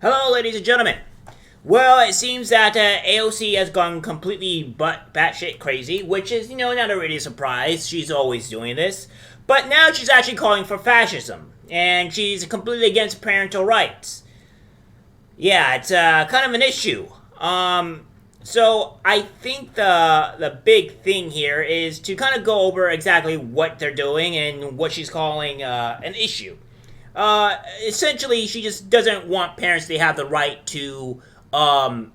Hello, ladies and gentlemen. Well, it seems that AOC has gone completely batshit crazy, which is, not a really surprise. She's always doing this. But now she's actually calling for fascism, and she's completely against parental rights. Yeah, it's kind of an issue. So I think the big thing here is to kind of go over exactly what they're doing and what she's calling an issue. Essentially, she just doesn't want parents to have the right to have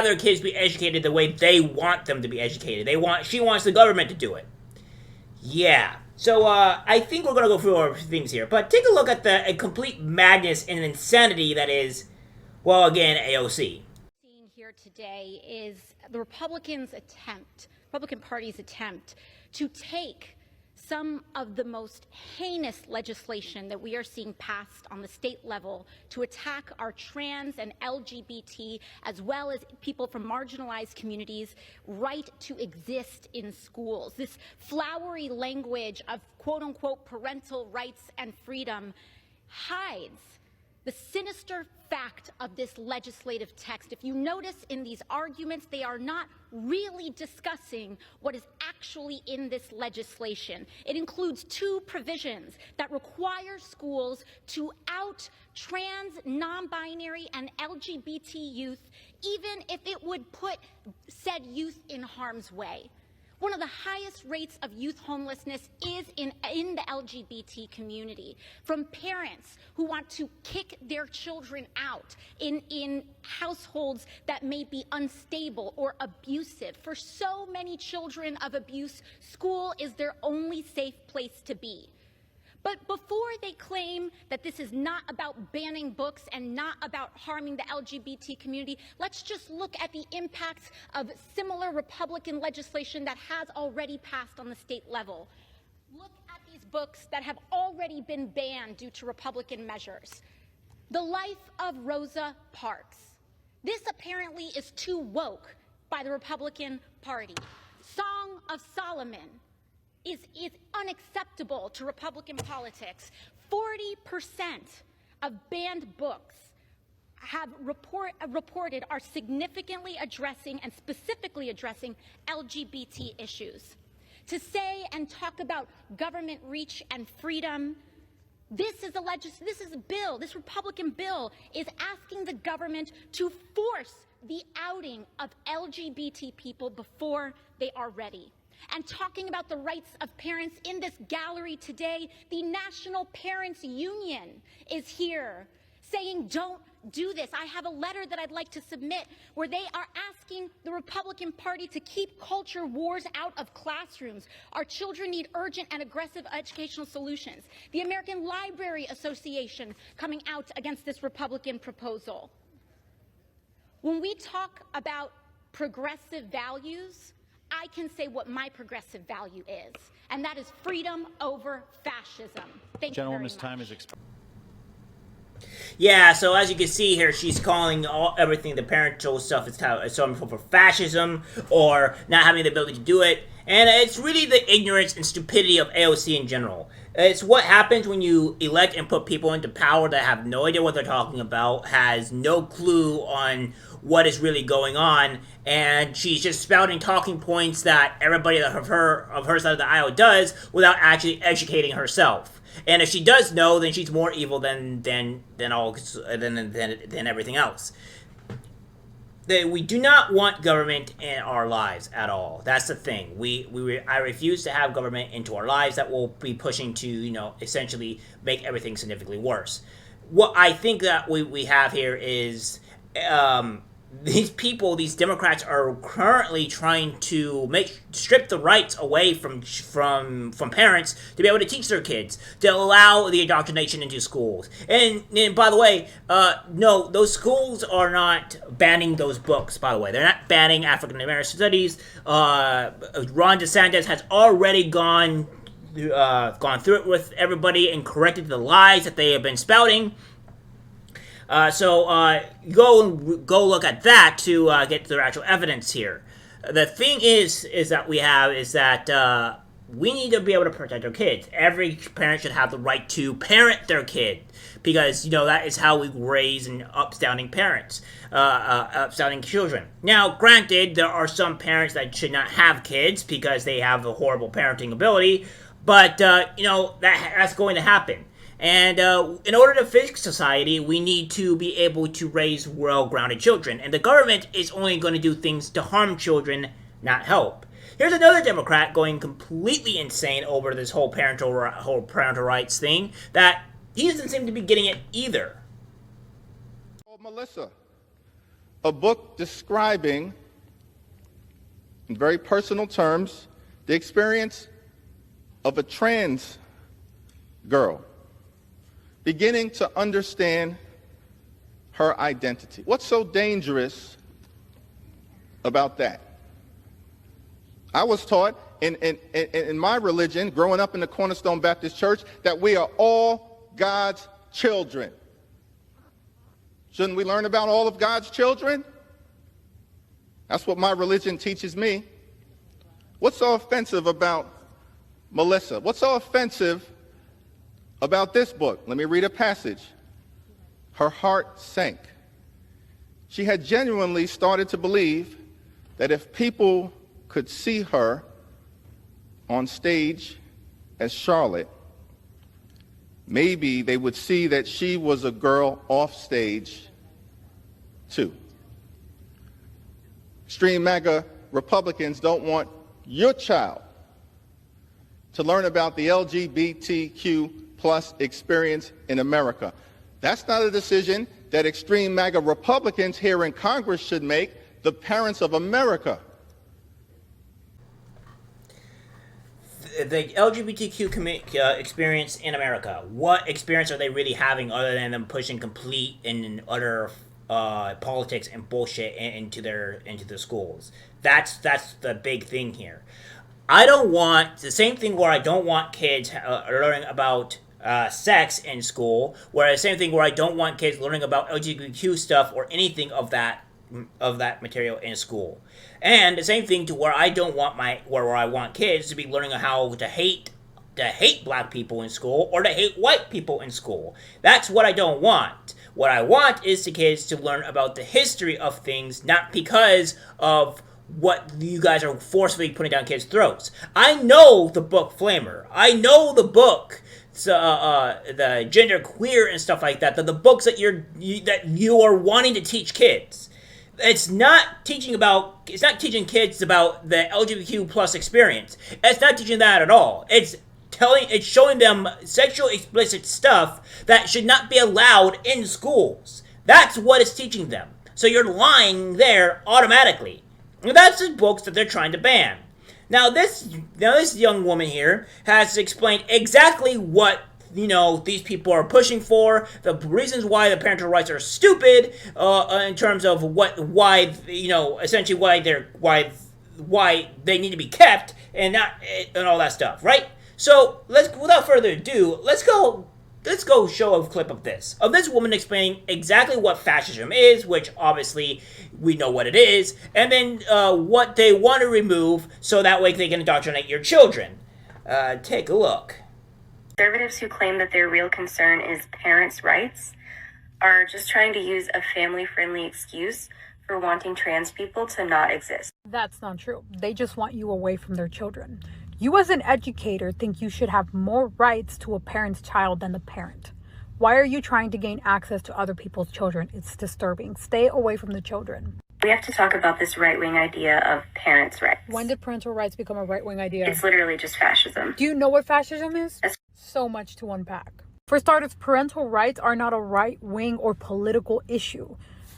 their kids be educated the way they want them to be educated. She wants the government to do it. Yeah. So I think we're gonna go through our things here, but take a look at the complete madness and insanity that is, well, again, AOC. Seeing here today is the Republican Party's attempt to take some of the most heinous legislation that we are seeing passed on the state level to attack our trans and LGBT, as well as people from marginalized communities, right to exist in schools. This flowery language of quote-unquote parental rights and freedom hides the sinister fact of this legislative text. If you notice in these arguments, they are not really discussing what is actually in this legislation. It includes two provisions that require schools to out trans, non-binary, and LGBT youth, even if it would put said youth in harm's way. One of the highest rates of youth homelessness is in the LGBT community, from parents who want to kick their children out in households that may be unstable or abusive. For so many children of abuse, school is their only safe place to be. But before they claim that this is not about banning books and not about harming the LGBT community, let's just look at the impacts of similar Republican legislation that has already passed on the state level. Look at these books that have already been banned due to Republican measures. The Life of Rosa Parks. This apparently is too woke by the Republican Party. Song of Solomon is unacceptable to Republican politics. 40% of banned books have reported are significantly addressing and specifically addressing LGBT issues. To say and talk about government reach and freedom, this Republican bill is asking the government to force the outing of LGBT people before they are ready. And talking about the rights of parents in this gallery today, the National Parents Union is here saying, don't do this. I have a letter that I'd like to submit where they are asking the Republican Party to keep culture wars out of classrooms. Our children need urgent and aggressive educational solutions. The American Library Association coming out against this Republican proposal. When we talk about progressive values, I can say what my progressive value is, and that is freedom over fascism. Thank you very much. Time is expired. Yeah, so as you can see here, she's calling everything the parental stuff is some form of fascism or not having the ability to do it. And it's really the ignorance and stupidity of AOC in general. It's what happens when you elect and put people into power that have no idea what they're talking about, has no clue on what is really going on, and she's just spouting talking points that everybody of her side of the aisle does without actually educating herself. And if she does know, then she's more evil than everything else. We do not want government in our lives at all. That's the thing. I refuse to have government into our lives that will be pushing to, essentially make everything significantly worse. What I think that we have here is these people, these Democrats, are currently trying to strip the rights away from parents to be able to teach their kids, to allow the indoctrination into schools. And by the way, no, those schools are not banning those books, by the way. They're not banning African American studies. Ron DeSantis has already gone through it with everybody and corrected the lies that they have been spouting. So go look at that to get the actual evidence here. The thing is that we need to be able to protect our kids. Every parent should have the right to parent their kid, because that is how we raise an upstanding parents, upstanding children. Now, granted, there are some parents that should not have kids because they have a horrible parenting ability, but that's going to happen. And in order to fix society, we need to be able to raise well-grounded children. And the government is only going to do things to harm children, not help. Here's another Democrat going completely insane over this whole parental rights thing, that he doesn't seem to be getting it either. Melissa, a book describing, in very personal terms, the experience of a trans girl beginning to understand her identity. What's so dangerous about that? I was taught in my religion, growing up in the Cornerstone Baptist Church, that we are all God's children. Shouldn't we learn about all of God's children? That's what my religion teaches me. What's so offensive about Melissa? What's so offensive about this book? Let me read a passage. Her heart sank. She had genuinely started to believe that if people could see her on stage as Charlotte, maybe they would see that she was a girl off stage too. Extreme MAGA Republicans don't want your child to learn about the LGBTQ plus experience in America. That's not a decision that extreme MAGA Republicans here in Congress should make, the parents of America. The LGBTQ experience in America. What experience are they really having other than them pushing complete and utter politics and bullshit into the schools? That's the big thing here. I don't want the same thing where I don't want kids learning about sex in school, where the same thing where I don't want kids learning about LGBTQ stuff or anything of that material in school. And the same thing to where I don't want where I want kids to be learning how to hate black people in school or to hate white people in school. That's what I don't want. What I want is the kids to learn about the history of things, not because of what you guys are forcefully putting down kids' throats. I know the book Flamer. I know the book, the gender queer and stuff like that. The books that you are wanting to teach kids. It's not teaching kids about the LGBTQ plus experience. It's not teaching that at all. It's showing them sexual explicit stuff that should not be allowed in schools. That's what it's teaching them. So you're lying there automatically. And that's the books that they're trying to ban. Now this young woman here has explained exactly what these people are pushing for, the reasons why the parental rights are stupid, in terms of why they need to be kept and all that stuff, right? So without further ado, let's go show a clip of this woman explaining exactly what fascism is, which obviously we know what it is, and then what they want to remove so that way they can indoctrinate your children. Take a look. Conservatives who claim that their real concern is parents' rights are just trying to use a family-friendly excuse for wanting trans people to not exist. That's not true. They just want you away from their children. You as an educator think you should have more rights to a parent's child than the parent. Why are you trying to gain access to other people's children? It's disturbing. Stay away from the children. We have to talk about this right-wing idea of parents' rights. When did parental rights become a right-wing idea? It's literally just fascism. Do you know what fascism is? So much to unpack. For starters, parental rights are not a right-wing or political issue.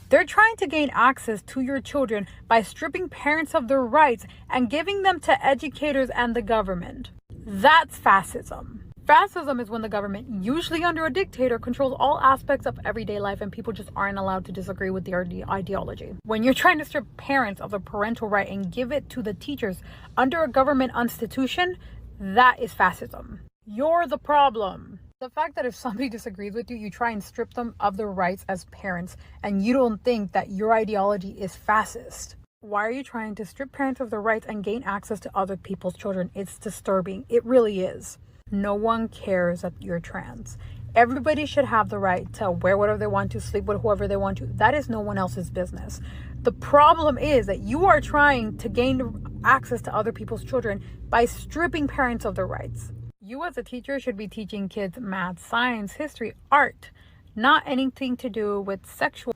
They're trying to gain access to your children by stripping parents of their rights and giving them to educators and the government. That's fascism. Fascism is when the government, usually under a dictator, controls all aspects of everyday life and people just aren't allowed to disagree with their ideology. When you're trying to strip parents of the parental right and give it to the teachers under a government institution, that is fascism. You're the problem. The fact that if somebody disagrees with you, you try and strip them of their rights as parents, and you don't think that your ideology is fascist. Why are you trying to strip parents of their rights and gain access to other people's children? It's disturbing. It really is. No one cares that you're trans. Everybody should have the right to wear whatever they want to, sleep with whoever they want to. That is no one else's business. The problem is that you are trying to gain access to other people's children by stripping parents of their rights. You as a teacher should be teaching kids math, science, history, art, not anything to do with sexual.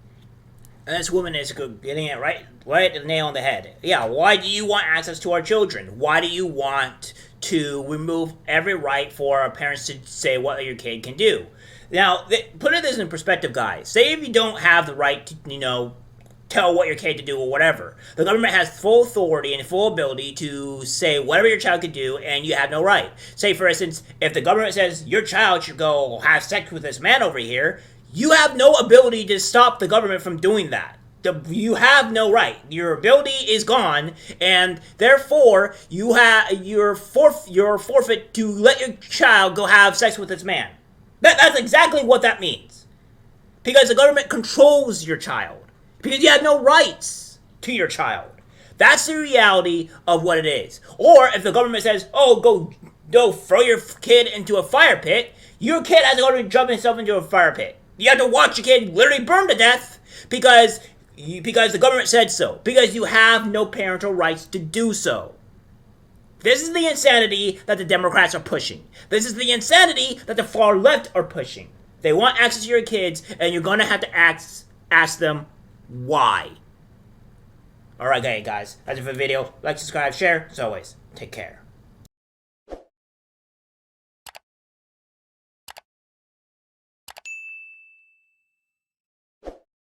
And this woman is getting it right the nail on the head. Yeah, why do you want access to our children? Why do you want to remove every right for our parents to say what your kid can do? Now, put this in perspective, guys. Say if you don't have the right to, tell what your kid to do or whatever. The government has full authority and full ability to say whatever your child can do, and you have no right. Say, for instance, if the government says your child should go have sex with this man over here, you have no ability to stop the government from doing that. You have no right. Your ability is gone, and therefore you're forfeit to let your child go have sex with this man. That's exactly what that means. Because the government controls your child. Because you have no rights to your child. That's the reality of what it is. Or if the government says, oh, go throw your kid into a fire pit, your kid has to go to jump himself into a fire pit. You have to watch your kid literally burn to death because the government said so. Because you have no parental rights to do so. This is the insanity that the Democrats are pushing. This is the insanity that the far left are pushing. They want access to your kids, and you're going to have to ask them why. Alright, guys. That's it for the video. Like, subscribe, share. As always, take care.